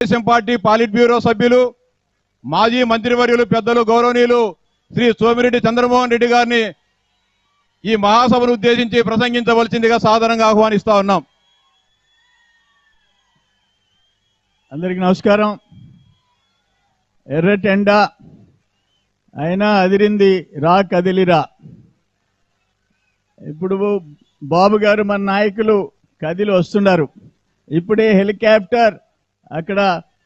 Telugu Desam party పాలిట్ bureau సభ్యులు మాజీ మంత్రివర్యులు పెద్దలు గౌరవనీయులు శ్రీ సోమిరెడ్డి చంద్రమోహన్ రెడ్డి గారిని ఈ మహాసభను ఉద్దేశించి ప్రసంగించవలసిందిగా సాదరంగా ఆహ్వానిస్తా ఉన్నాం. అందరికీ నమస్కారం. ఎర్రటెండ అయినా అదిరింది రా కదిలిరా. ఇప్పుడు బాబు గారు మన నాయకులు కదిలి వస్తున్నారు. ఇప్పుడే హెలికాప్టర్ అక్కడ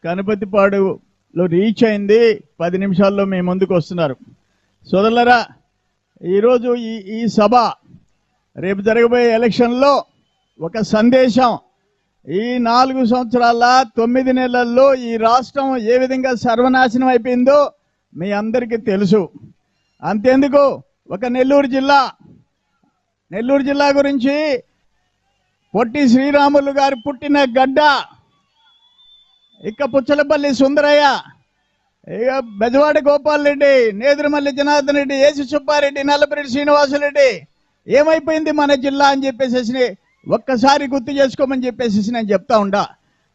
కనపతిపాడులో రీచ్ అయింది. 10 నిమిషాల్లో మీ ముందుకు వస్తున్నారు. సోదరులారా, ఈరోజు ఈ సభ రేపు జరగబోయే ఎలక్షన్లో ఒక సందేశం. ఈ 4 సంవత్సరాల 9 నెలల్లో ఈ రాష్ట్రం ఏ విధంగా సర్వనాశనం అయిపోయిందో మీ అందరికీ తెలుసు. అంతేందుకు ఒక నెల్లూరు జిల్లా గురించి పొట్టి శ్రీరాములు గారు పుట్టిన గడ్డ, ఇక పుచ్చలపల్లి సుందరయ్య, ఇక బెజవాడ గోపాల్ రెడ్డి, నేదురుమల్లి జనార్దన్ రెడ్డి, ఏసి సుబ్బారెడ్డి, నల్లపరెడ్డి శ్రీనివాసరెడ్డి ఏమైపోయింది మన జిల్లా అని చెప్పేసి ఒక్కసారి గుర్తు చేసుకోమని చెప్పేసి నేను చెప్తా ఉండా.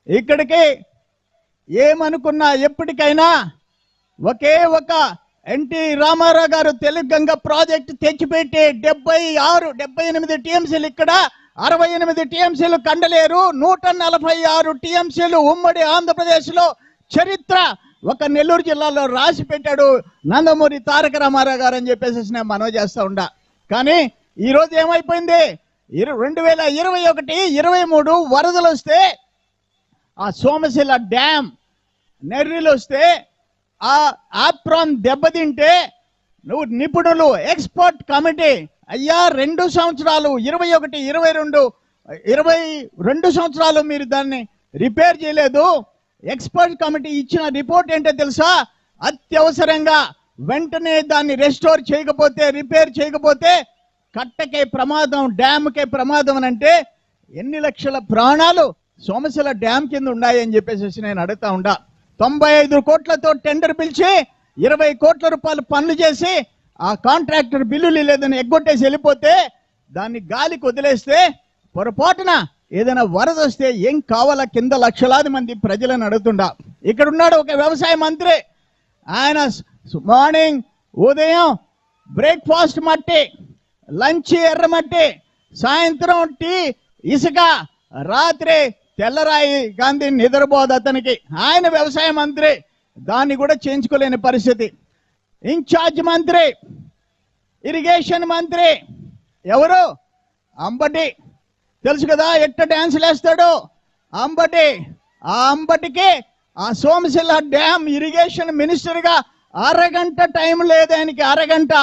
ఇక్కడికి ఏమనుకున్నా ఎప్పటికైనా ఒకే ఒక ఎన్టీ రామారావు గారు తెలుగు గంగ ప్రాజెక్టు తెచ్చిపెట్టి 78 టీఎంసీలు ఇక్కడ, 68 టీఎంసీలు కండలేరు, 146 టీఎంసీలు ఉమ్మడి ఆంధ్రప్రదేశ్లో చరిత్ర ఒక నెల్లూరు జిల్లాలో రాసి పెట్టాడు నందమూరి తారక రామారావు గారు అని చెప్పేసి నేను మనవి చేస్తా ఉండా. కానీ ఈరోజు ఏమైపోయింది? 2021, 23 వరదలు వస్తే, ఆ సోమశిల డ్యామ్ నెర్రీలు వస్తే, ఆ ఆప్రాన్ దెబ్బతింటే నువ్వు నిపుణులు ఎక్స్పర్ట్ కమిటీ అయ్యా 2 సంవత్సరాలు 21, 22 సంవత్సరాలు మీరు దాన్ని రిపేర్ చేయలేదు. ఎక్స్పర్ట్ కమిటీ ఇచ్చిన రిపోర్ట్ ఏంటో తెలుసా? అత్యవసరంగా వెంటనే దాన్ని రెస్టోర్ చేయకపోతే, రిపేర్ చేయకపోతే కట్టకే ప్రమాదం, డ్యామ్కే ప్రమాదం అని అంటే ఎన్ని లక్షల ప్రాణాలు సోమశిల డ్యామ్ కింద ఉన్నాయని చెప్పేసి నేను అడుగుతా ఉండా. 95 కోట్లతో టెండర్ పిలిచి 20 కోట్ల రూపాయలు పనులు చేసి ఆ కాంట్రాక్టర్ బిల్లులు లేదని ఎగ్గొట్టేసి వెళ్ళిపోతే, దాన్ని గాలికి వదిలేస్తే పొరపాటున ఏదైనా వరద వస్తే ఏం కావాలా కింద లక్షలాది మంది ప్రజలను అడుగుతుండా. ఇక్కడ ఉన్నాడు ఒక వ్యవసాయ మంత్రి, ఆయన మార్నింగ్ ఉదయం బ్రేక్ఫాస్ట్ మట్టి, లంచ్ ఎర్రమట్టి, సాయంత్రం టీ ఇసుక, రాత్రి తెల్లరాయి గాంధీ నిద్రపోదు అతనికి. ఆయన వ్యవసాయ మంత్రి, దాన్ని కూడా చేయించుకోలేని పరిస్థితి. ఇన్ఛార్జ్ మంత్రి, ఇరిగేషన్ మంత్రి ఎవరు? అంబటి. తెలుసు కదా ఎట్ట డ్యాన్సులు వేస్తాడు అంబటి. ఆ అంబటికి ఆ సోమశిల డ్యామ్ ఇరిగేషన్ మినిస్టర్గా అరగంట టైం లేదు ఆయనకి, అరగంట.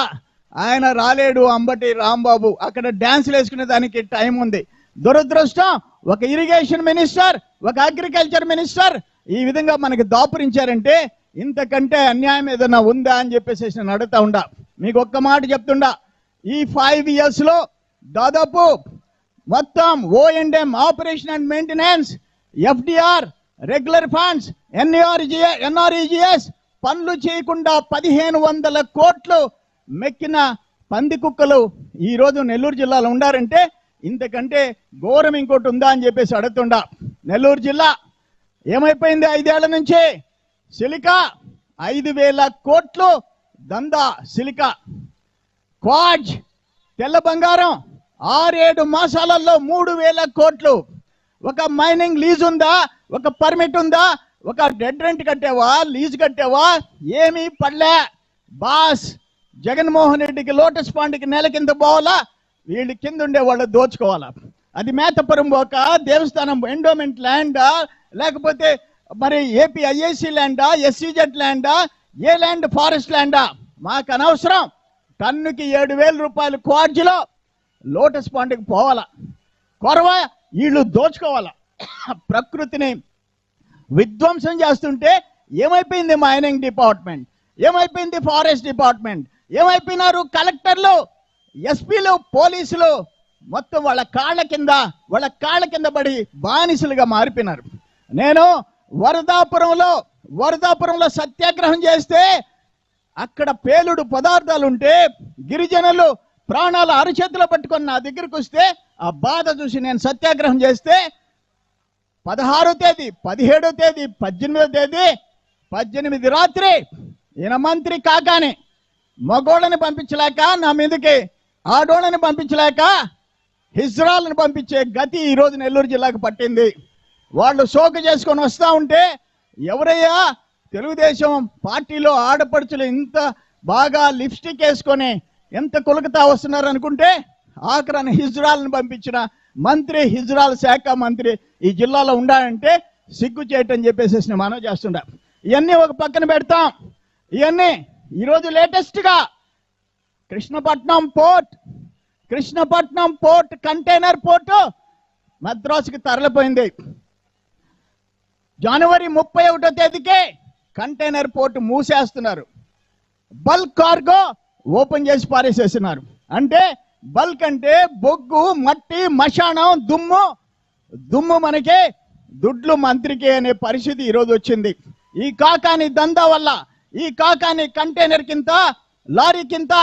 ఆయన రాలేడు అంబటి రాంబాబు. అక్కడ డ్యాన్సులు వేసుకునే దానికి టైం ఉంది. దురదృష్టం, ఒక ఇరిగేషన్ మినిస్టర్, ఒక అగ్రికల్చర్ మినిస్టర్ ఈ విధంగా మనకి దాపురించారంటే ఇంతకంటే అన్యాయం ఏదైనా ఉందా అని చెప్పేసి నేను అడుగుతా ఉండా. మీకు ఒక్క మాట చెప్తుండా, ఈ 5 years లో దాదాపు మొత్తం O&M operation and maintenance, FDR, regular funds, NREGS పనులు చేయకుండా 1500 కోట్లు మెక్కిన పంది కుక్కలు ఈ రోజు నెల్లూరు జిల్లాలో ఉండారంటే ఇంతకంటే ఘోరం ఇంకోటి ఉందా అని చెప్పేసి అడుగుతుండా. నెల్లూరు జిల్లా ఏమైపోయింది? 5 ఏళ్ల నుంచి సిలికా 5000 కోట్లు దందా, సిలికా, క్వాడ్జ్, తెల్ల బంగారం 6-7 మాసాలలో 3000 కోట్లు. ఒక మైనింగ్ లీజ్ ఉందా? ఒక పర్మిట్ ఉందా? ఒక డెడ్ రెంట్ కట్టావా? లీజ్ కట్టావా? ఏమీ పడలే. బాస్ జగన్మోహన్ రెడ్డికి లోటస్ పాండ్కి నెల కింద పోవాలా, వీళ్ళు కింద ఉండే వాళ్ళు దోచుకోవాలా. అది మేతపురం పోక దేవస్థానం ఎండోమెంట్ ల్యాండా, లేకపోతే మరి ఏపీ IAC ల్యాండా, SCZ ల్యాండా, ఏ ల్యాండ్ ఫారెస్ట్ ల్యాండా మాకు అనవసరం. టన్నుకి 7,000 రూపాయలు క్వార్జీలో లోటస్ పాండ్కి పోవాలా, కొరవ వీళ్ళు దోచుకోవాలా. ప్రకృతిని విధ్వంసం చేస్తుంటే ఏమైపోయింది మైనింగ్ డిపార్ట్మెంట్, ఏమైపోయింది ఫారెస్ట్ డిపార్ట్మెంట్, ఏమైపోయినారు కలెక్టర్లు, ఎస్పీలు, పోలీసులు మొత్తం వాళ్ళ కాళ్ళ కింద పడి బానిసలుగా మారిపోయినారు. నేను వరదాపురంలో సత్యాగ్రహం చేస్తే అక్కడ పేలుడు పదార్థాలు ఉంటే గిరిజనులు ప్రాణాలు అరచేతిలో పట్టుకొని నా దగ్గరికి వస్తే ఆ బాధ చూసి నేను సత్యాగ్రహం చేస్తే 16వ తేదీ, 17వ తేదీ, 18వ తేదీ, 18 రాత్రి ఈయన మంత్రి కాకాని మగోళ్ళని పంపించలేక, నా మీదకి ఆడోళ్ళని పంపించలేక హిజ్రాలను పంపించే గతి ఈరోజు నెల్లూరు జిల్లాకు పట్టింది. వాళ్ళు సోకు చేసుకొని వస్తూ ఉంటే, ఎవరయ్యా తెలుగుదేశం పార్టీలో ఆడపడుచులు ఇంత బాగా లిప్స్టిక్ వేసుకొని ఎంత కొలుకుతా వస్తున్నారు అనుకుంటే, ఆఖరణ హిజ్రాలను పంపించిన మంత్రి, హిజ్రాల శాఖ మంత్రి ఈ జిల్లాలో ఉండాలంటే సిగ్గు చేయటం చెప్పేసి మనం చేస్తుండా. ఇవన్నీ ఒక పక్కన పెడతాం. ఇవన్నీ ఈరోజు లేటెస్ట్గా కృష్ణపట్నం పోర్ట్ కంటైనర్ పోర్టు మద్రాసుకి తరలిపోయింది. జనవరి 31వ తేదీకే కంటైనర్ పోర్టు మూసేస్తున్నారు. బల్క్ కార్గో ఓపెన్ చేసి పారేసేస్తున్నారు. అంటే బల్క్ అంటే బొగ్గు, మట్టి, మశానం, దుమ్ము మనకి, దుడ్లు మంత్రికి అనే పరిస్థితి ఈరోజు వచ్చింది. ఈ కాకాని దందా వల్ల, ఈ కాకాని కంటైనర్ కింద, లారీ కింద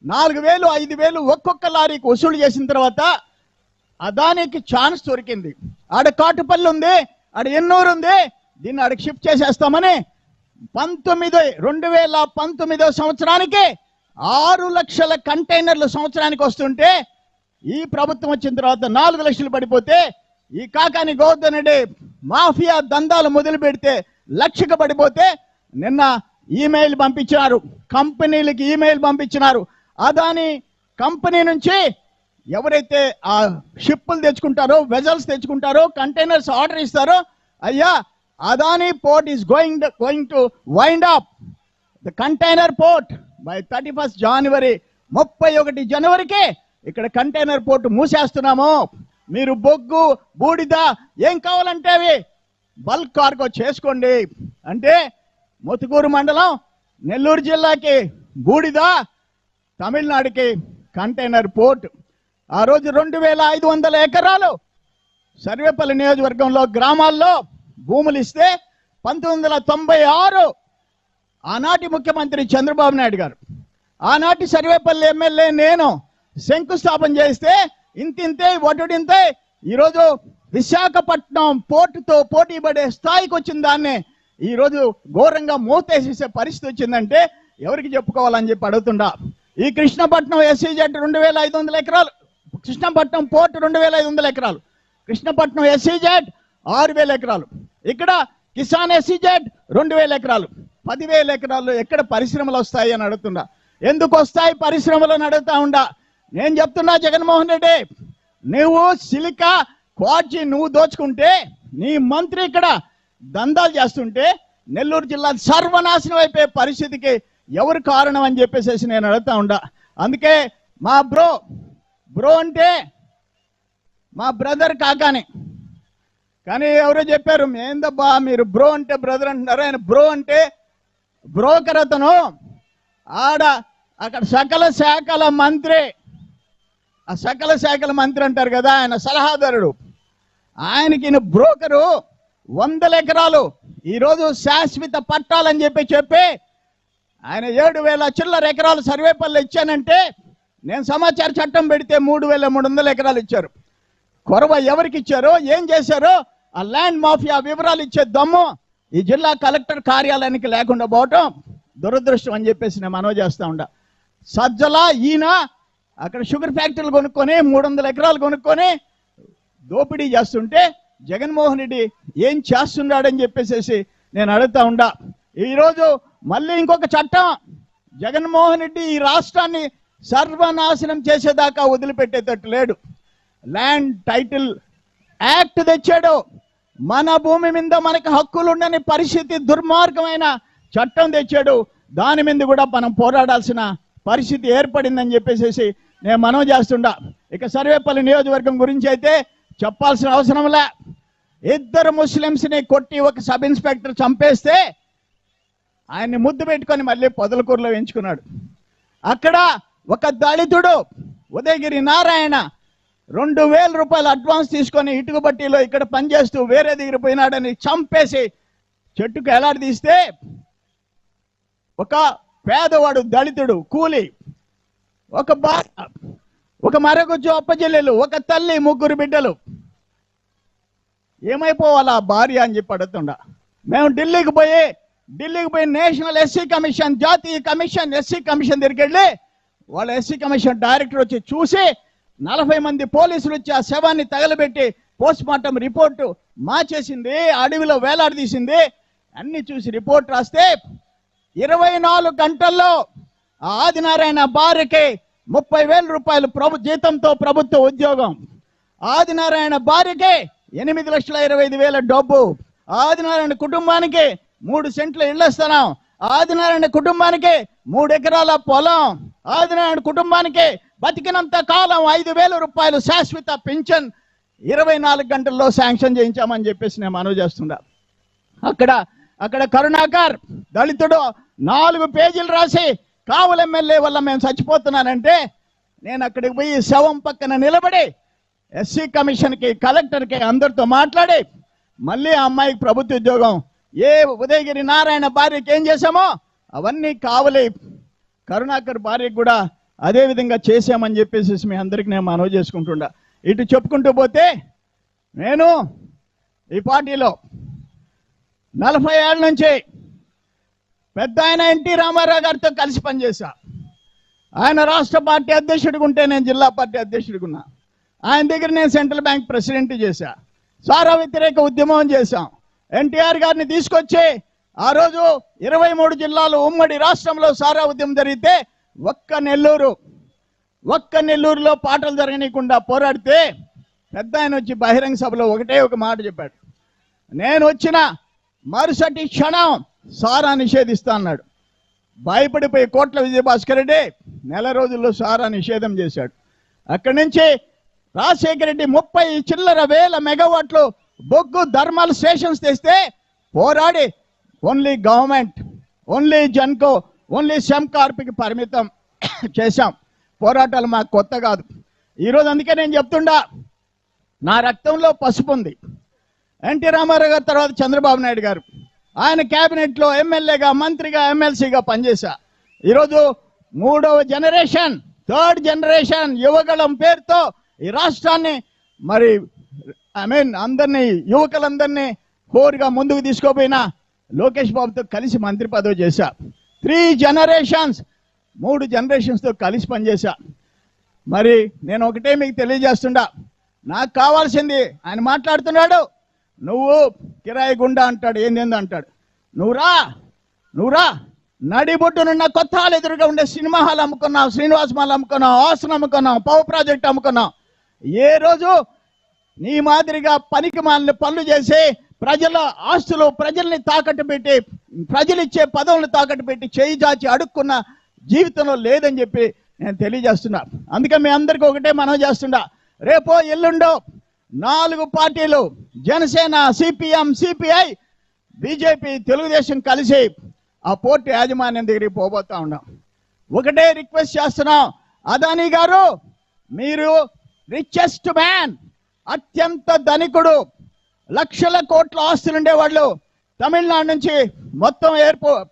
4,000, 5,000 ఒక్కొక్క లారీకి వసూలు చేసిన తర్వాత అదానికి ఛాన్స్ దొరికింది. ఆడ కాటుపల్లి ఉంది, ఆడ ఎన్నూరు ఉంది, దీన్ని ఆడికి షిఫ్ట్ చేసేస్తామని 2019 సంవత్సరానికి 6 లక్షల కంటైనర్లు సంవత్సరానికి వస్తుంటే, ఈ ప్రభుత్వం వచ్చిన తర్వాత 4 లక్షలు పడిపోతే, ఈ కాకాని గోవర్ధన్ రెడ్డి మాఫియా దందాలు మొదలు పెడితే 1 లక్షకు పడిపోతే, నిన్న ఈమెయిల్ పంపించినారు, కంపెనీలకి ఈమెయిల్ పంపించినారు. అదాని కంపెనీ నుంచి ఎవరైతే ఆ షిప్పులు తెచ్చుకుంటారో, వెజల్స్ తెచ్చుకుంటారో, కంటైనర్స్ ఆర్డర్ ఇస్తారో, అయ్యా Adani port is going to wind up the container port by 31 జనవరి, 31 జనవరికి ఇక్కడ కంటైనర్ పోర్ట్ మూసేస్తున్నాము. మీరు బొగ్గు, బూడిద ఏం కావాలంటే అవి బల్క్ కార్గో చేసుకోండి అంటే, ముతుకూరు మండలం నెల్లూరు జిల్లాకి బూడిద, తమిళనాడుకి కంటైనర్ పోర్ట్. ఆ రోజు 2,500 ఎకరాలు సర్వేపల్లి నియోజకవర్గంలో గ్రామాల్లో భూములు ఇస్తే 1996 ఆనాటి ముఖ్యమంత్రి చంద్రబాబు నాయుడు గారు, ఆనాటి సర్వేపల్లి ఎమ్మెల్యే నేను శంకుస్థాపన చేస్తే ఇంతింతే వడ్డింతే ఈరోజు విశాఖపట్నం పోర్టుతో పోటీ పడే స్థాయికి వచ్చిన దాన్ని ఈరోజు ఘోరంగా మూతేసేసే పరిస్థితి వచ్చిందంటే ఎవరికి చెప్పుకోవాలని చెప్పి అడుగుతుండా. ఈ కృష్ణపట్నం SEZ 2,500 ఎకరాలు, కృష్ణపట్నం పోర్టు 2,500 ఎకరాలు, కృష్ణపట్నం SEZ 6,000 ఎకరాలు, ఇక్కడ కిసాన్ SEZ 2,000 ఎకరాలు, 10,000 ఎకరాలు ఎక్కడ పరిశ్రమలు వస్తాయి అని అడుగుతుండా. ఎందుకు వస్తాయి పరిశ్రమలు అని అడుగుతా ఉండా. నేను చెప్తున్నా, జగన్మోహన్ రెడ్డి నువ్వు సిలికా క్వార్జీ నువ్వు దోచుకుంటే, నీ మంత్రి ఇక్కడ దందాలు చేస్తుంటే నెల్లూరు జిల్లా సర్వనాశనం అయిపోయే పరిస్థితికి ఎవరు కారణం అని చెప్పేసి నేను అడుగుతా ఉండా. అందుకే మా బ్రో అంటే మా బ్రదర్ కాకాని, కానీ ఎవరో చెప్పారు, ఏందబ్బా మీరు బ్రో అంటే బ్రదర్ అంటున్నారు, ఆయన బ్రో అంటే బ్రోకర్ అతను, అక్కడ సకల శాఖల మంత్రి, ఆ సకల శాఖల మంత్రి అంటారు కదా, ఆయన సలహాదారుడు, ఆయనకి బ్రోకరు 100 ఎకరాలు ఈరోజు శాశ్వత పట్టాలని చెప్పి ఆయన 7,000 చిల్లర ఎకరాలు సర్వేపల్లి ఇచ్చానంటే, నేను సమాచార చట్టం పెడితే 3,300 ఎకరాలు ఇచ్చారు. కొరవ ఎవరికి ఇచ్చారో, ఏం చేశారో ఆ ల్యాండ్ మాఫియా వివరాలు ఇచ్చే దమ్ము ఈ జిల్లా కలెక్టర్ కార్యాలయానికి లేకుండా పోవటం దురదృష్టం అని చెప్పేసి నేను మనవి చేస్తా ఉండా. సజ్జల ఈయన అక్కడ షుగర్ ఫ్యాక్టరీలు కొనుక్కొని 300 ఎకరాలు కొనుక్కొని దోపిడీ చేస్తుంటే, జగన్మోహన్ రెడ్డి ఏం చేస్తున్నాడని చెప్పేసి నేను అడుగుతా ఉండా. ఈరోజు మళ్ళీ ఇంకొక చట్టం, జగన్మోహన్ రెడ్డి ఈ రాష్ట్రాన్ని సర్వనాశనం చేసేదాకా వదిలిపెట్టేటట్టు లేడు. ల్యాండ్ టైటిల్ యాక్ట్ తెచ్చాడు, మన భూమి మీద మనకు హక్కులు ఉండని పరిస్థితి, దుర్మార్గమైన చట్టం తెచ్చాడు. దాని మీద కూడా మనం పోరాడాల్సిన పరిస్థితి ఏర్పడిందని చెప్పేసి నేను మనవి చేస్తుండా. ఇక సర్వేపల్లి నియోజకవర్గం గురించి అయితే చెప్పాల్సిన అవసరంలే. 2 ముస్లింస్ని కొట్టి ఒక సబ్ ఇన్స్పెక్టర్ చంపేస్తే ఆయన్ని ముద్దు పెట్టుకొని మళ్ళీ పొదలకూరులో ఎంచుకున్నాడు. అక్కడ ఒక దళితుడు ఉదయగిరి నారాయణ 2,000 రూపాయలు అడ్వాన్స్ తీసుకొని ఇటుక బట్టీలో ఇక్కడ పనిచేస్తూ వేరే దగ్గర పోయినాడని చంపేసి చెట్టుకు ఎలాడదీస్తే, ఒక పేదవాడు దళితుడు కూలి, ఒక మరొక అప్పచెల్లెలు, ఒక తల్లి, 3 బిడ్డలు ఏమైపోవాలా భార్య అని చెప్పి అడుగుతుండ. మేము ఢిల్లీకి పోయి నేషనల్ ఎస్సీ కమిషన్, జాతీయ కమిషన్, ఎస్సీ కమిషన్ దగ్గరికి వెళ్ళి వాళ్ళ ఎస్సీ కమిషన్ డైరెక్టర్ వచ్చి చూసి 40 మంది పోలీసులు వచ్చి ఆ శవాన్ని తగలబెట్టి పోస్ట్ మార్టం రిపోర్టు మార్చేసింది, అడవిలో వేలాడదీసింది. అన్ని చూసి రిపోర్ట్ రాస్తే 24 గంటల్లో ఆ ఆదినారాయణ భార్యకి 30,000 రూపాయలు జీతంతో ప్రభుత్వ ఉద్యోగం, ఆదినారాయణ భార్యకి 8,25,000 డబ్బు, ఆదినారాయణ కుటుంబానికి 3 సెంట్ల ఇళ్ల స్థలం, ఆదినారాయణ కుటుంబానికి 3 ఎకరాల పొలం, ఆదినారాయణ కుటుంబానికి బతికినంత కాలం 5,000 రూపాయలు శాశ్వత పింఛన్ 24 గంటల్లో శాంక్షన్ చేయించామని చెప్పేసి నేను మనవి చేస్తున్నా. అక్కడ కరుణాకర్ దళితుడు 4 పేజీలు రాసి కావలి ఎమ్మెల్యే వల్ల మేము చచ్చిపోతున్నానంటే నేను అక్కడికి పోయి శవం పక్కన నిలబడి ఎస్సీ కమిషన్కి, కలెక్టర్కి అందరితో మాట్లాడి మళ్ళీ ఆ అమ్మాయికి ప్రభుత్వ ఉద్యోగం, ఏ ఉదయగిరి నారాయణ భార్యకి ఏం చేశామో అవన్నీ కావలి కరుణాకర్ భార్యకి కూడా అదే విధంగా చేశామని చెప్పేసి మీ అందరికి నేను మనవి చేసుకుంటుండా. ఇటు చెప్పుకుంటూ పోతే నేను ఈ పార్టీలో 40 ఏళ్ళ నుంచి పెద్ద ఆయన ఎన్టీ రామారావు గారితో కలిసి పనిచేశా. ఆయన రాష్ట్ర పార్టీ అధ్యక్షుడిగా ఉంటే నేను జిల్లా పార్టీ అధ్యక్షుడిగా ఉన్నా. ఆయన దగ్గర నేను సెంట్రల్ బ్యాంక్ ప్రెసిడెంట్ చేశా. సారా వ్యతిరేక ఉద్యమం చేశాం. ఎన్టీఆర్ గారిని తీసుకొచ్చి ఆ రోజు 23 జిల్లాలు ఉమ్మడి రాష్ట్రంలో సారా ఉద్యమం జరిగితే ఒక్క నెల్లూరులో పాటలు జరగనీయకుండా పోరాడితే పెద్ద ఆయన వచ్చి బహిరంగ సభలో ఒకటే ఒక మాట చెప్పాడు, నేను వచ్చిన మరుసటి క్షణం సారా నిషేధిస్తా అన్నాడు. భయపడిపోయి కోట్ల విజయభాస్కర్ రెడ్డి నెల రోజుల్లో సారా నిషేధం చేశాడు. అక్కడి నుంచి రాజశేఖర రెడ్డి 30 చిల్లర వేల మెగావాట్లు బొగ్గు థర్మల్ స్టేషన్స్ తెస్తే పోరాడి only government, only Genco, only సెమ్కార్ప్కి పరిమితం చేశాం. పోరాటాలు మాకు కొత్త కాదు. ఈరోజు అందుకే నేను చెప్తుండా, నా రక్తంలో పసుపు ఉంది. ఎన్టీ రామారావు గారి తర్వాత చంద్రబాబు నాయుడు గారు, ఆయన క్యాబినెట్లో ఎమ్మెల్యేగా, మంత్రిగా, ఎమ్మెల్సీగా పనిచేశా. ఈరోజు 3వ జనరేషన్, 3rd జనరేషన్ యువగళం పేరుతో ఈ రాష్ట్రాన్ని మరి అందరినీ, యువకులందరినీ కోరిగా ముందుకు తీసుకోపోయినా లోకేష్ బాబుతో కలిసి మంత్రి పదవి చేశా. 3 జనరేషన్స్, 3 జనరేషన్స్తో కలిసి పనిచేశా. మరి నేను ఒకటే మీకు తెలియజేస్తుండా, నాకు కావాల్సింది, ఆయన మాట్లాడుతున్నాడు, నువ్వు కిరాయి గుండా అంటాడు, ఏందేందో అంటాడు. నువ్వు రా నడిబొడ్డునున్న కొత్త హాల్ ఎదురుగా ఉండే సినిమా హాల్ అమ్ముకున్నావు, శ్రీనివాస్ మాల్ అమ్ముకున్నావు, ఆసనం అమ్ముకున్నావు, పవర్ ప్రాజెక్ట్ అమ్ముకున్నావు. ఏ రోజు నీ మాదిరిగా పనికి మాలిన పనులు చేసి ప్రజల ఆస్తులు, ప్రజల్ని తాకట్టు పెట్టి, ప్రజలు ఇచ్చే పదవులను తాకట్టు పెట్టి చేయి జాచి అడుక్కున్న జీవితంలో లేదని చెప్పి నేను తెలియజేస్తున్నా. అందుకే మీ అందరికీ ఒకటే మనవి చేస్తున్నా, రేపో ఎల్లుండో 4 పార్టీలు, Janasena, CPM, CPI, BJP, Telugu Desam కలిసి ఆ పోర్టు యాజమాన్యం దగ్గరికి పోబోతా ఉన్నాం. ఒకటే రిక్వెస్ట్ చేస్తున్నాం, అదానీ గారు, మీరు రిచెస్ట్ మ్యాన్, అత్యంత ధనికుడు, లక్షల కోట్ల ఆస్తులు ఉండేవాళ్ళు. తమిళనాడు నుంచి మొత్తం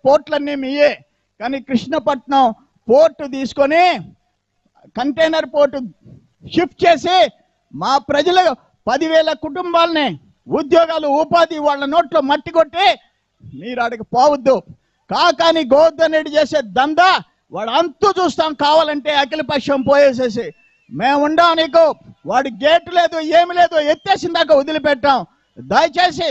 పోర్ట్లన్నీ మీయే, కానీ కృష్ణపట్నం పోర్టు తీసుకొని కంటైనర్ పోర్టు షిఫ్ట్ చేసి మా ప్రజలు 10,000 కుటుంబాలని ఉద్యోగాలు, ఉపాధి వాళ్ళ నోట్లో మట్టి కొట్టి మీరు అడిగి పోవద్దు. కాకాని గోవర్ధన్ రెడ్డి చేసే దందా వాడు అంతు చూస్తాం, కావాలంటే అఖిలపక్షం పోయేసేసి మేము ఉండాం, నీకు వాడి గేటు లేదు, ఏమి లేదు, ఎత్తేసిందాక వదిలిపెట్టాం. దయచేసి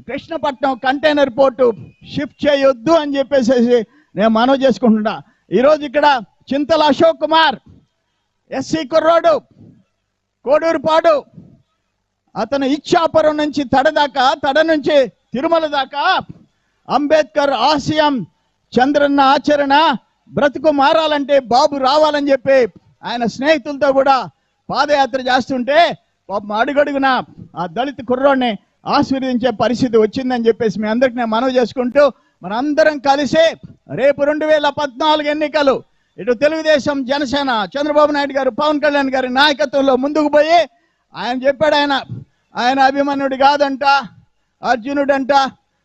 కృష్ణపట్నం కంటైనర్ పోర్టు షిఫ్ట్ చేయొద్దు అని చెప్పేసి నేను మనవి చేసుకుంటున్నా. ఈరోజు ఇక్కడ చింతల అశోక్ కుమార్, ఎస్సీ కుర్రోడు, కోడూరుపాడు, అతను ఇచ్చాపురం నుంచి తడ నుంచి తిరుమల దాకా అంబేద్కర్ ఆశయం, చంద్రన్న ఆచరణ, బ్రతుకు మారాలంటే బాబు రావాలని చెప్పి ఆయన స్నేహితులతో కూడా పాదయాత్ర చేస్తుంటే పాపం అడుగడుగున ఆ దళిత కుర్రోడిని ఆశీర్వదించే పరిస్థితి వచ్చిందని చెప్పేసి మీ అందరికి నేను మనవి చేసుకుంటూ, మనందరం కలిసి రేపు 2014 ఎన్నికలు ఇటు తెలుగుదేశం, జనసేన, చంద్రబాబు నాయుడు గారు, పవన్ కళ్యాణ్ గారి నాయకత్వంలో ముందుకు పోయి, ఆయన చెప్పాడు, ఆయన అభిమన్యుడు కాదంట, అర్జునుడంట,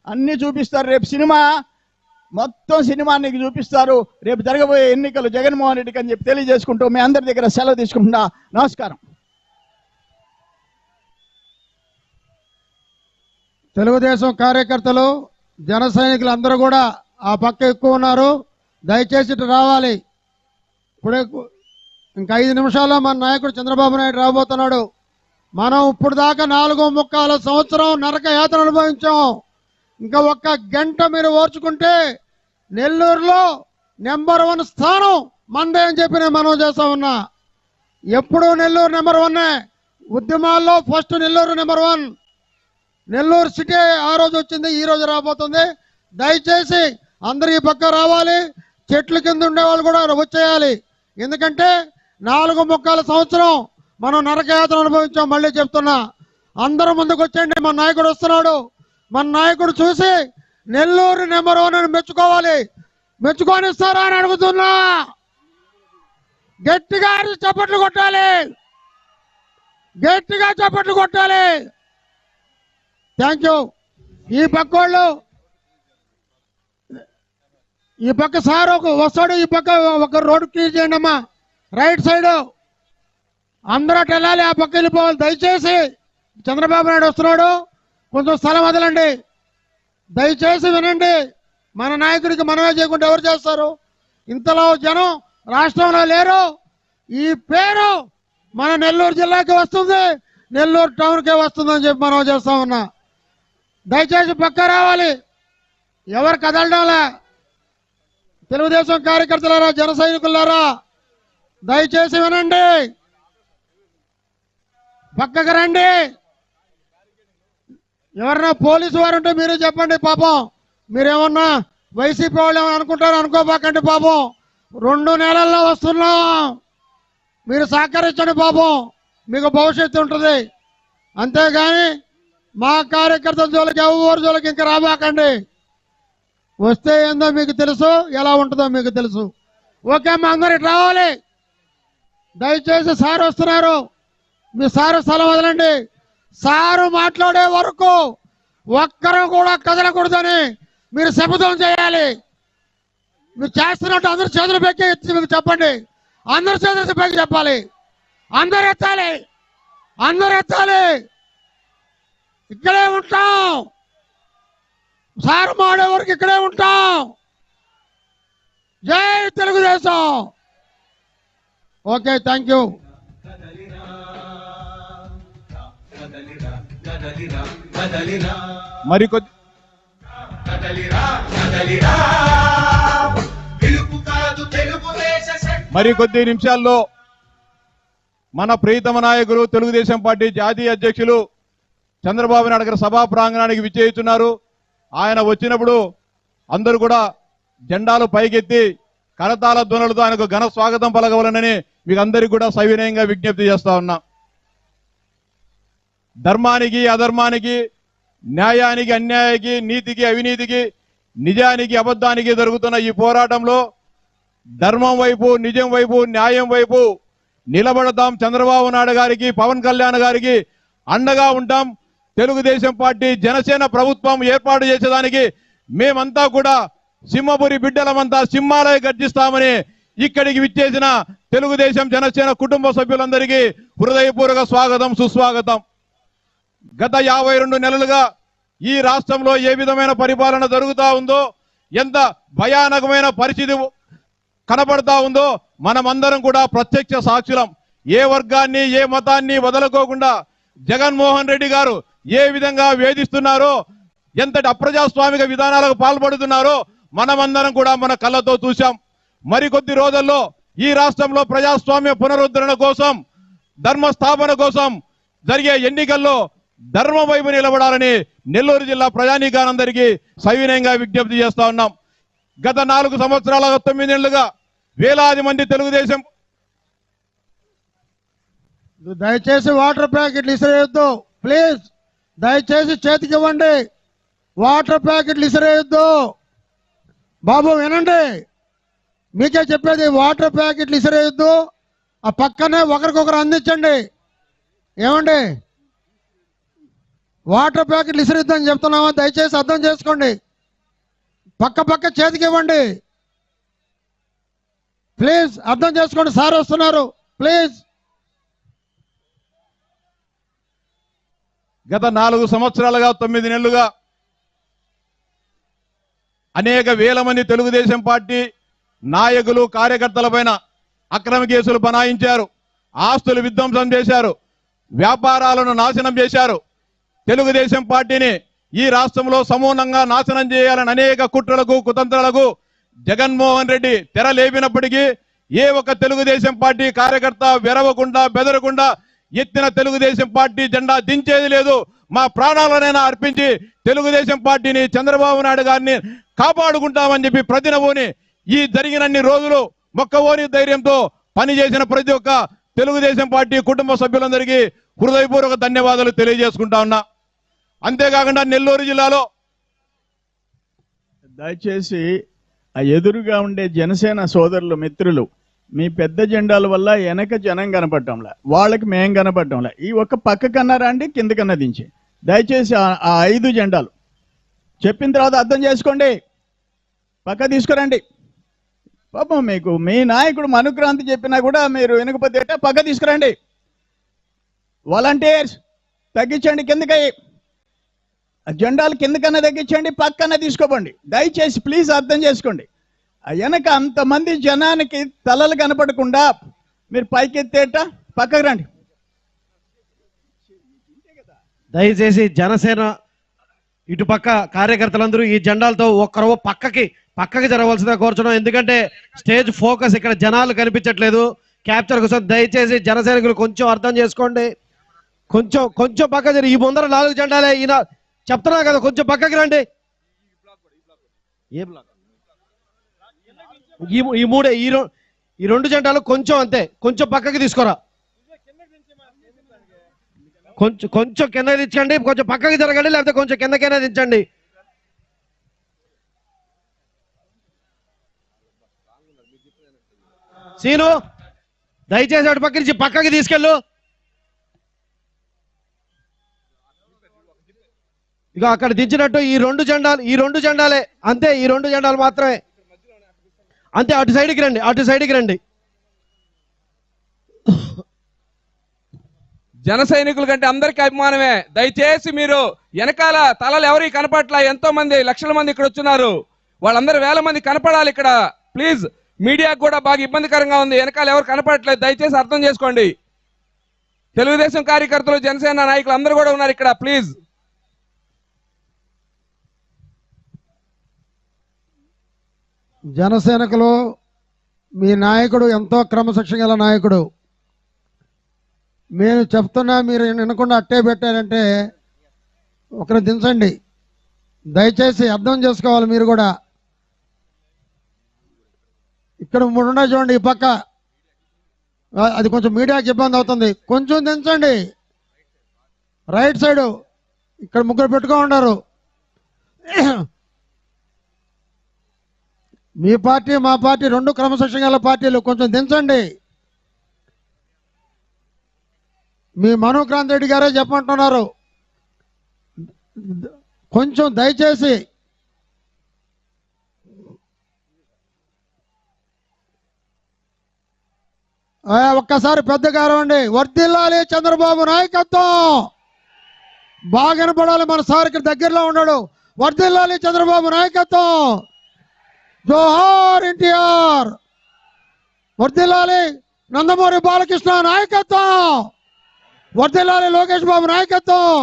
అన్ని చూపిస్తారు. రేపు సినిమా, మొత్తం సినిమా నీకు చూపిస్తారు రేపు జరగబోయే ఎన్నికలు జగన్మోహన్ రెడ్డికి అని చెప్పి తెలియజేసుకుంటూ మీ అందరి దగ్గర సెలవు తీసుకుంటున్నా. నమస్కారం. తెలుగుదేశం కార్యకర్తలు జన సైనికులు అందరూ కూడా ఆ పక్క ఎక్కువ ఉన్నారు. దయచేసి ఇటు రావాలి. ఇప్పుడే ఇంకా 5 నిమిషాల్లో మన నాయకుడు చంద్రబాబు నాయుడు రాబోతున్నాడు. మనం ఇప్పుడు దాకా 4.25 సంవత్సరం నరక యాతన అనుభవించాం. ఇంకా ఒక్క గంట మీరు ఓర్చుకుంటే నెల్లూరులో నెంబర్ 1 స్థానం మందే అని చెప్పి నేను మనం చేస్తా ఉన్నా. ఎప్పుడు నెల్లూరు నెంబర్ 1, ఉద్యమాల్లో first Nellore number 1. Nellore city ఆ రోజు వచ్చింది, ఈ రోజు రాబోతుంది. దయచేసి అందరు ఈ పక్క రావాలి. చెట్ల కింద ఉండేవాళ్ళు కూడా వచ్చేయాలి. ఎందుకంటే 4.25 సంవత్సరం మనం నరకయాత్ర అనుభవించాం. మళ్ళీ చెప్తున్నా, అందరూ ముందుకు వచ్చేయండి. మన నాయకుడు వస్తున్నాడు. మన నాయకుడు చూసి నెల్లూరు నెంబర్ 1 అని మెచ్చుకోవాలి. మెచ్చుకొని ఇస్తారా అని అడుగుతున్నా. గట్టిగా చప్పట్లు కొట్టాలి, గట్టిగా చప్పట్లు కొట్టాలి. Thank you. ఈ పక్క వాళ్ళు, ఈ పక్క సార్ వస్తాడు. ఈ పక్క ఒక రోడ్డు క్లియర్ చేయండి అమ్మా. రైట్ సైడ్ అందరూ అటు వెళ్ళాలి, ఆ పక్క వెళ్ళిపోవాలి. దయచేసి చంద్రబాబు నాయుడు వస్తున్నాడు, కొంచెం స్థలం వదలండి. దయచేసి వినండి. మన నాయకుడికి మనమే చేయకుంటే ఎవరు చేస్తారు? ఇంతలో జనం రాష్ట్రంలో లేరు. ఈ పేరు మన నెల్లూరు జిల్లాకి వస్తుంది, నెల్లూరు టౌన్కే వస్తుందని చెప్పి మనం చేస్తా ఉన్నా. దయచేసి పక్క రావాలి, ఎవరు కదలడంలే. తెలుగుదేశం కార్యకర్తలారా, జన సైనికులారా, దయచేసి వినండి, పక్కకు రండి. ఎవరన్నా పోలీసు వారు ఉంటే మీరే చెప్పండి. పాపం మీరేమన్నా వైసీపీ వాళ్ళు ఏమన్నా అనుకుంటారు అనుకోబాకండి. పాపం 2 నెలల్లో వస్తున్నాం, మీరు సహకరించండి. పాపం మీకు భవిష్యత్తు ఉంటుంది. అంతేగాని మా కార్యకర్తల జోలికి, ఎవరి జోలికి ఇంకా రాబాకండి. వస్తే ఏందో మీకు తెలుసు, ఎలా ఉంటుందో మీకు తెలుసు. ఓకే అమ్మా, అందరికి రావాలి. దయచేసి సార్ వస్తున్నారు, మీ సారు స్థలం వదలండి. సారు మాట్లాడే వరకు ఒక్కరు కూడా కదలకూడదని మీరు శపథం చేయాలి. మీరు చేస్తున్నట్టు అందరు చేతులు పెట్టి మీకు చెప్పండి. అందరు చేతులు పెట్టి చెప్పాలి. అందరు ఎత్తాలి, అందరు ఎత్తాలి. ఇక్కడే ఉంటాం, సారు మాడే వరకు ఇక్కడే ఉంటాం. జై తెలుగుదేశం. Okay, thank you. మరికొద్ది నిమిషాల్లో మన ప్రియతమ నాయకులు, తెలుగుదేశం పార్టీ జాతీయ అధ్యక్షులు చంద్రబాబు నాయుడు గారు సభా ప్రాంగణానికి విచ్చేస్తున్నారు. ఆయన వచ్చినప్పుడు అందరూ కూడా జెండాలు పైకెత్తి కరతాళ ధ్వనులతో ఆయనకు ఘన స్వాగతం పలకవలనని మీకు అందరికీ కూడా సవినయంగా విజ్ఞప్తి చేస్తా ఉన్నా. ధర్మానికి అధర్మానికి, న్యాయానికి అన్యాయానికి, నీతికి అవినీతికి, నిజానికి అబద్ధానికి జరుగుతున్న ఈ పోరాటంలో ధర్మం వైపు, నిజం వైపు, న్యాయం వైపు నిలబడతాం. చంద్రబాబు నాయుడు గారికి, పవన్ కళ్యాణ్ గారికి అండగా ఉంటాం. తెలుగుదేశం పార్టీ జనసేన ప్రభుత్వం ఏర్పాటు చేసేదానికి మేమంతా కూడా సింహపురి బిడ్డలమంతా సింహాలయ గర్జిస్తామని ఇక్కడికి విచ్చేసిన తెలుగుదేశం జనసేన కుటుంబ సభ్యులందరికీ హృదయపూర్వక స్వాగతం, సుస్వాగతం. గత 52 నెలలుగా ఈ రాష్ట్రంలో ఏ విధమైన పరిపాలన జరుగుతా ఉందో, ఎంత భయానకమైన పరిస్థితి కనబడతా ఉందో మనమందరం కూడా ప్రత్యక్ష సాక్షులం. ఏ వర్గాన్ని, ఏ మతాన్ని వదలుకోకుండా జగన్మోహన్ రెడ్డి గారు ఏ విధంగా వేధిస్తున్నారో, ఎంతటి అప్రజాస్వామిక విధానాలకు పాల్పడుతున్నారో మనమందరం కూడా మన కళ్ళతో చూశాం. మరికొద్ది రోజుల్లో ఈ రాష్ట్రంలో ప్రజాస్వామ్య పునరుద్ధరణ కోసం, ధర్మ స్థాపన కోసం జరిగే ఎన్నికల్లో ధర్మం వైపు నిలబడాలని నెల్లూరు జిల్లా ప్రజానీకానందరికీ సవినయంగా విజ్ఞప్తి చేస్తా ఉన్నాం. గత 4 సంవత్సరాల 9 ఏళ్లుగా వేలాది మంది తెలుగుదేశం. దయచేసి వాటర్ ప్యాకెట్లు ఇసిరేయొద్దు ప్లీజ్. దయచేసి చేతికి ఇవ్వండి. వాటర్ ప్యాకెట్లు ఇసిరేయొద్దు బాబు, వినండి. మీకే చెప్పేది, వాటర్ ప్యాకెట్లు ఇసిరేయొద్దు. ఆ పక్కనే ఒకరికొకరు అందించండి. ఏమండి, వాటర్ ప్యాకెట్లు ఇసిరిద్దని చెప్తున్నామా? దయచేసి అర్థం చేసుకోండి. పక్క పక్క చేతికి ఇవ్వండి ప్లీజ్. అర్థం చేసుకోండి, సార్ వస్తున్నారు ప్లీజ్. గత 4 సంవత్సరాలుగా 9 నెలలుగా అనేక వేల మంది తెలుగుదేశం పార్టీ నాయకులు కార్యకర్తలపైన అక్రమ కేసులు బనాయించారు, ఆస్తులు విధ్వంసం చేశారు, వ్యాపారాలను నాశనం చేశారు. తెలుగుదేశం పార్టీని ఈ రాష్ట్రంలో సమూలంగా నాశనం చేయాలని అనేక కుట్రలకు కుతంత్రాలకు జగన్మోహన్ రెడ్డి తెర లేపినప్పటికీ ఏ ఒక్క తెలుగుదేశం పార్టీ కార్యకర్త వెరవకుండా బెదరకుండా ఎత్తిన తెలుగుదేశం పార్టీ జెండా దించేది లేదు. మా ప్రాణాలనైనా అర్పించి తెలుగుదేశం పార్టీని చంద్రబాబు నాయుడు గారిని కాపాడుకుంటామని చెప్పి ప్రతినవోని ఈ జరిగినన్ని రోజులు మొక్కవోని ధైర్యంతో పనిచేసిన ప్రతి ఒక్క తెలుగుదేశం పార్టీ కుటుంబ సభ్యులందరికీ హృదయపూర్వక ధన్యవాదాలు తెలియజేసుకుంటా ఉన్నా. అంతేకాకుండా నెల్లూరు జిల్లాలో దయచేసి ఆ ఎదురుగా ఉండే జనసేన సోదరులు మిత్రులు మీ పెద్ద జెండాల వల్ల వెనక జనం కనపడటంలా, వాళ్ళకి మేం కనపడటంలా. ఈ ఒక్క పక్క కన్నా రండి, కింద కన్నా దించి దయచేసి ఆ 5 జెండాలు చెప్పిన తర్వాత అర్థం చేసుకోండి, పక్క తీసుకురండి. పాపం మీకు మీ నాయకుడు మనుక్రాంతి చెప్పినా కూడా మీరు వినకపోతే పక్క తీసుకురండి. వాలంటీర్స్ తగ్గించండి, కిందకి ఆ జెండాలు కిందకన్నా తగ్గించండి, పక్కన తీసుకోబండి. దయచేసి ప్లీజ్ అర్థం చేసుకోండి. ఆ వెనక అంతమంది జనానికి తలలు కనపడకుండా మీరు పైకెత్తేట పక్కకు రండి. దయచేసి జనసేన ఇటుపక్క కార్యకర్తలందరూ ఈ జెండాలతో ఒక్కరో పక్కకి జరగవలసిందిగా కోరుచున్నాం. ఎందుకంటే స్టేజ్ ఫోకస్ ఇక్కడ జనాలు కనిపించట్లేదు క్యాప్చర్ కోసం. దయచేసి జనసైనికులు కొంచెం అర్థం చేసుకోండి, కొంచెం పక్క జరిగి ఈ ముందర 4 జెండాలే ఈయన చెప్తున్నా కదా, కొంచెం పక్కకి రండి. ఏ బ్లాక్ ఈ మూడే ఈ 2 జెండాలు కొంచెం అంతే, కొంచెం పక్కకి తీసుకోరా, కొంచెం కింద దించండి, కొంచెం పక్కకి జరగండి, లేకపోతే కొంచెం కిందకైనా దించండి. సీను దయచేసి అటు పక్క నుంచి పక్కకి తీసుకెళ్ళు. ఇక అక్కడ దించినట్టు ఈ 2 జెండాలే అంతే, ఈ 2 జెండాలు మాత్రమే అంతే. అటు సైడ్కి రండి. జన సైనికుల కంటే అందరికీ అభిమానమే. దయచేసి మీరు వెనకాల తలలు ఎవరికి కనపట్లా, ఎంతో మంది లక్షల మంది ఇక్కడ వచ్చున్నారు, వాళ్ళందరూ వేల మంది కనపడాలి ఇక్కడ. ప్లీజ్ మీడియాకు కూడా బాగా ఇబ్బందికరంగా ఉంది, వెనకాల ఎవరు కనపడట్లేదు, దయచేసి అర్థం చేసుకోండి. తెలుగుదేశం కార్యకర్తలు జనసేన నాయకులు అందరూ కూడా ఉన్నారు ఇక్కడ, ప్లీజ్. జనసేనకులు మీ నాయకుడు ఎంతో క్రమశిక్షణ గల నాయకుడు. మేము చెప్తున్నా మీరు వినకుండా అట్టే పెట్టారంటే ఒకరు దించండి. దయచేసి అర్థం చేసుకోవాలి మీరు కూడా. ఇక్కడ 3 ఉన్నాయి చూడండి, ఈ పక్క అది కొంచెం మీడియాకి ఇబ్బంది అవుతుంది, కొంచెం దించండి. రైట్ సైడు ఇక్కడ 3 పెట్టుకో ఉన్నారు. మీ పార్టీ మా పార్టీ 2 క్రమశిక్షణ గల పార్టీలు, కొంచెం దించండి. మీ మనుక్రాంత్ రెడ్డి గారే చెప్పంటున్నారు, కొంచెం దయచేసి. ఒక్కసారి పెద్దగా అరవండి. వర్ధిల్లాలి చంద్రబాబు నాయకత్వం. బాగా వినపడాలి, మన సార్ ఇక్కడ దగ్గరలో ఉన్నాడు. వర్ధిల్లాలి చంద్రబాబు నాయకత్వం. జోహార్ ఎన్టీఆర్. వర్ధిల్లాలి నందమూరి బాలకృష్ణ నాయకత్వం. వర్ధిల్లాలి లోకేష్ బాబు నాయకత్వం.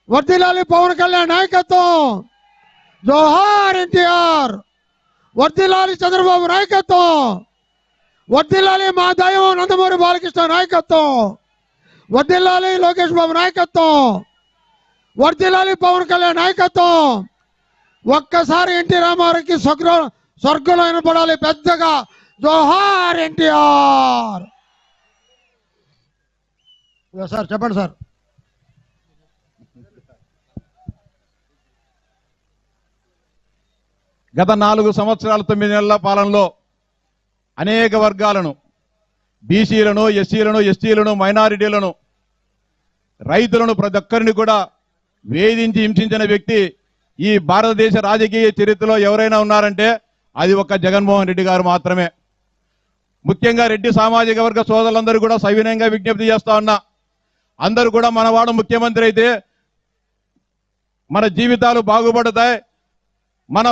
వర్ధిల్లాలి పవన్ కళ్యాణ్ నాయకత్వం. జోహార్ ఎన్టీఆర్. వర్ధిల్లాలి చంద్రబాబు నాయకత్వం. వర్ధిల్లాలి మా దైవం నందమూరి బాలకృష్ణ నాయకత్వం. వర్ధిల్లాలి లోకేష్ బాబు నాయకత్వం. వర్ధిల్లాలి పవన్ కళ్యాణ్ నాయకత్వం. ఒక్కసారి ఎన్టీ రామారావుకి స్వర్గంలో వినపడాలి పెద్దగా. జోహార్ ఎన్టీఆర్. సార్ చెప్పండి సార్. గత 4 సంవత్సరాల 9 నెలల పాలనలో అనేక వర్గాలను, బీసీలను, ఎస్సీలను, ఎస్టీలను, మైనారిటీలను, రైతులను, ప్రతి ఒక్కరిని కూడా వేధించి హింసించిన వ్యక్తి ఈ భారతదేశ రాజకీయ చరిత్రలో ఎవరైనా ఉన్నారంటే అది ఒక్క జగన్మోహన్ రెడ్డి గారు మాత్రమే. ముఖ్యంగా రెడ్డి సామాజిక వర్గ సోదరులందరూ కూడా సవినయంగా విజ్ఞప్తి చేస్తా ఉన్నా, అందరూ కూడా మనవాడు ముఖ్యమంత్రి అయితే మన జీవితాలు బాగుపడతాయి, మన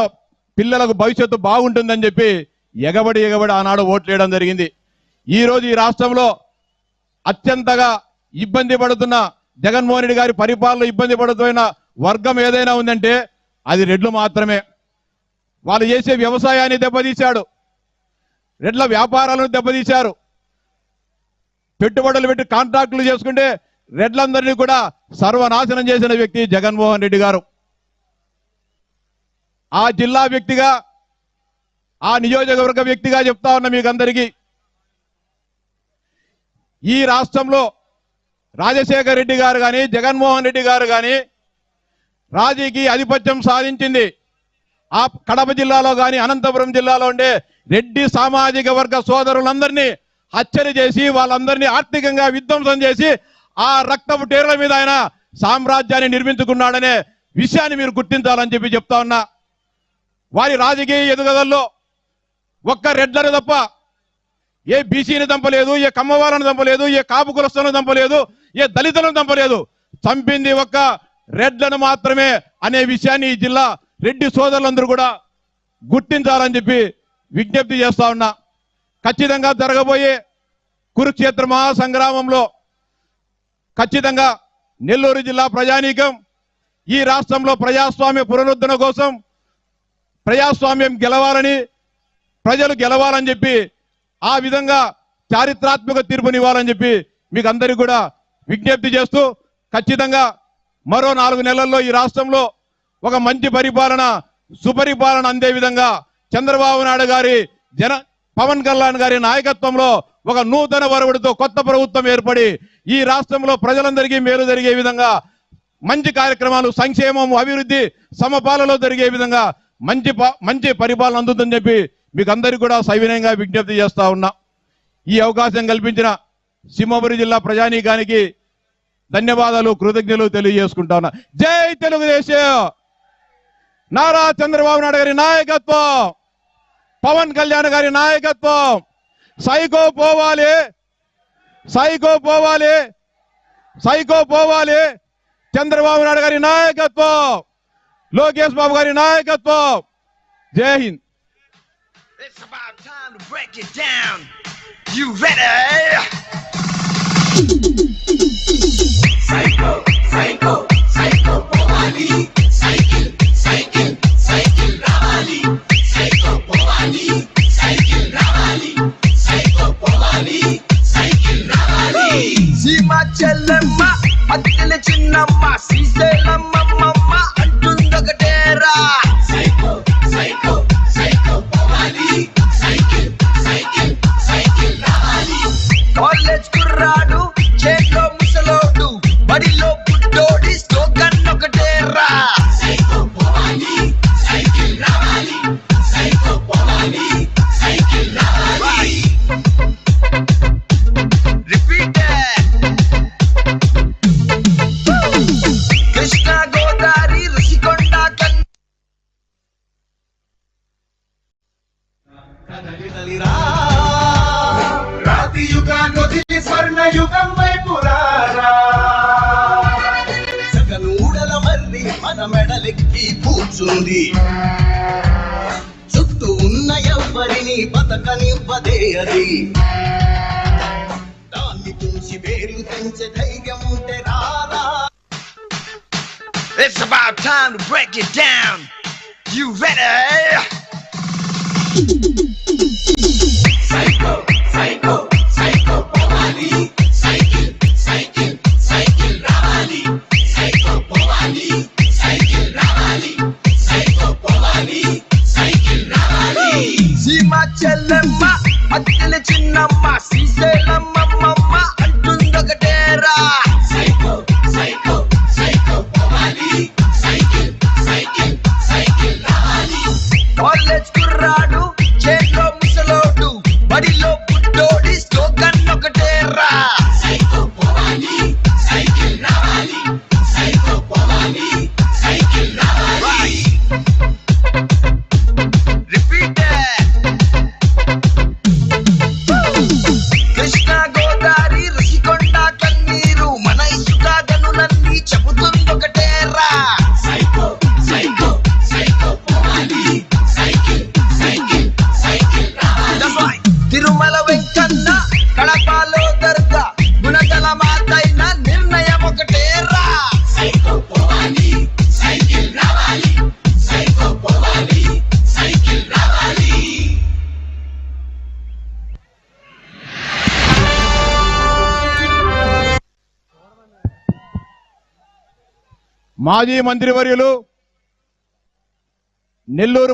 పిల్లలకు భవిష్యత్తు బాగుంటుందని చెప్పి ఎగబడి ఆనాడు ఓట్లేయడం జరిగింది. ఈరోజు ఈ రాష్ట్రంలో అత్యంతగా ఇబ్బంది పడుతున్న జగన్మోహన్ రెడ్డి గారి పరిపాలన ఇబ్బంది పడుతున్న వర్గం ఏదైనా ఉందంటే అది రెడ్లు మాత్రమే. వాళ్ళు చేసే వ్యవసాయాన్ని దెబ్బతీశాడు, రెడ్ల వ్యాపారాలను దెబ్బతీశారు, పెట్టుబడులు పెట్టి కాంట్రాక్టులు చేసుకుంటే రెడ్లందరినీ కూడా సర్వనాశనం చేసిన వ్యక్తి జగన్మోహన్ రెడ్డి గారు. ఆ జిల్లా వ్యక్తిగా, ఆ నియోజకవర్గ వ్యక్తిగా చెప్తా ఉన్నా మీకు అందరికీ, ఈ రాష్ట్రంలో రాజశేఖర్ రెడ్డి గారు కానీ జగన్మోహన్ రెడ్డి గారు కానీ రాజకీయ ఆధిపత్యం సాధించింది ఆ కడప జిల్లాలో కానీ అనంతపురం జిల్లాలో ఉండే రెడ్డి సామాజిక వర్గ సోదరులందరినీ హత్యలు చేసి వాళ్ళందరినీ ఆర్థికంగా విధ్వంసం చేసి ఆ రక్తపు టేర్ల మీద ఆయన సామ్రాజ్యాన్ని నిర్మించుకున్నాడనే విషయాన్ని మీరు గుర్తించాలని చెప్పి చెప్తా ఉన్నా. వారి రాజకీయ ఎదుగుదలలో ఒక్క రెడ్లను తప్ప ఏ బీసీని చంపలేదు, ఏ కమ్మవాళ్ళను చంపలేదు, ఏ కాపు కులస్తులను చంపలేదు, ఏ దళితులను చంపలేదు. చంపింది ఒక్క రెడ్లను మాత్రమే అనే విషయాన్ని ఈ జిల్లా రెడ్డి సోదరులందరూ కూడా గుర్తించాలని చెప్పి విజ్ఞప్తి చేస్తా ఉన్నా. ఖచ్చితంగా జరగబోయే కురుక్షేత్ర మహాసంగ్రామంలో ఖచ్చితంగా నెల్లూరు జిల్లా ప్రజానీకం ఈ రాష్ట్రంలో ప్రజాస్వామ్య పునరుద్ధరణ కోసం ప్రజాస్వామ్యం గెలవాలని, ప్రజలు గెలవాలని చెప్పి ఆ విధంగా చారిత్రాత్మక తీర్పునివ్వాలని చెప్పి మీకు అందరికీ కూడా విజ్ఞప్తి చేస్తూ ఖచ్చితంగా మరో 4 నెలల్లో ఈ రాష్ట్రంలో ఒక మంచి పరిపాలన, సుపరిపాలన అందే విధంగా చంద్రబాబు నాయుడు గారి పవన్ కళ్యాణ్ గారి నాయకత్వంలో ఒక నూతన వరవడితో కొత్త ప్రభుత్వం ఏర్పడి ఈ రాష్ట్రంలో ప్రజలందరికీ మేలు జరిగే విధంగా మంచి కార్యక్రమాలు, సంక్షేమం, అభివృద్ధి సమపాలలో జరిగే విధంగా మంచి పరిపాలన అందుతుందని చెప్పి మీకు అందరికీ కూడా సవినయంగా విజ్ఞప్తి చేస్తా ఉన్నా. ఈ అవకాశం కల్పించిన సింహపురి జిల్లా ప్రజానీకానికి ధన్యవాదాలు, కృతజ్ఞతలు తెలియజేసుకుంటా ఉన్నా. జై తెలుగుదేశం! నారా చంద్రబాబు నాయుడు గారి నాయకత్వం, పవన్ కళ్యాణ్ గారి నాయకత్వం. సైకో పోవాలి, సైకో పోవాలి, సైకో పోవాలి. చంద్రబాబు నాయుడు గారి నాయకత్వం, లోకేష్ బాబు గారి నాయకత్వం. జై Hind. It's about time to break it down. You ready? Psycho, psycho, psycho, Powali. Cycle, cycle, cycle, Ravali. Psycho, Powali. Cycle, Ravali. Psycho, Powali. Cycle, Ravali. Sima Chellamma, Attile Chinnamma, Sriselamma Mamma, Antundakatera. Psycho, psycho, psycho, Powali. Cycle, cycle, cycle, Ravali. College kurradu, chelo musalodu, badilo buddodi, slogan okatera. Psycho, Powali. Cycle, Ravali. Psycho, Powali. Cycle, Ravali. Repeat it. Krishna Godavari Rishikonda kan రాతి యుగాన్ని స్వర్ణ యుగం వైపురారా. సగనూడల మర్రి మన మెడలెక్కి కూర్చుంది, చుట్టూ ఉన్న ఎవ్వరిని బతకనివ్వదే అది. దాన్ని చూసి వేరు పెంచే ధైర్యం ఉంటే రారా. It's about time to break it down. You ready? Psycho, psycho, psycho, Powali. Cycle, cycle, cycle, Ravali. Psycho, Powali. Cycle, Ravali. Psycho, Powali. Cycle, Ravali. Sima Chellamma, Attile Chinnamma, Sriselamma Mamma, Antundakatera. Psycho, psycho, psycho, Powali. Cycle, cycle, cycle, Ravali. College kurradu, Tirumala Venkanna కడపలో దర్గా గుణగల మాతైన నిర్ణయం ఒకటే రా. Psycho పోవాలి, cycle రావాలి, psycho పోవాలి, cycle రావాలి. మాజీ మంత్రివర్యులు నెల్లూరు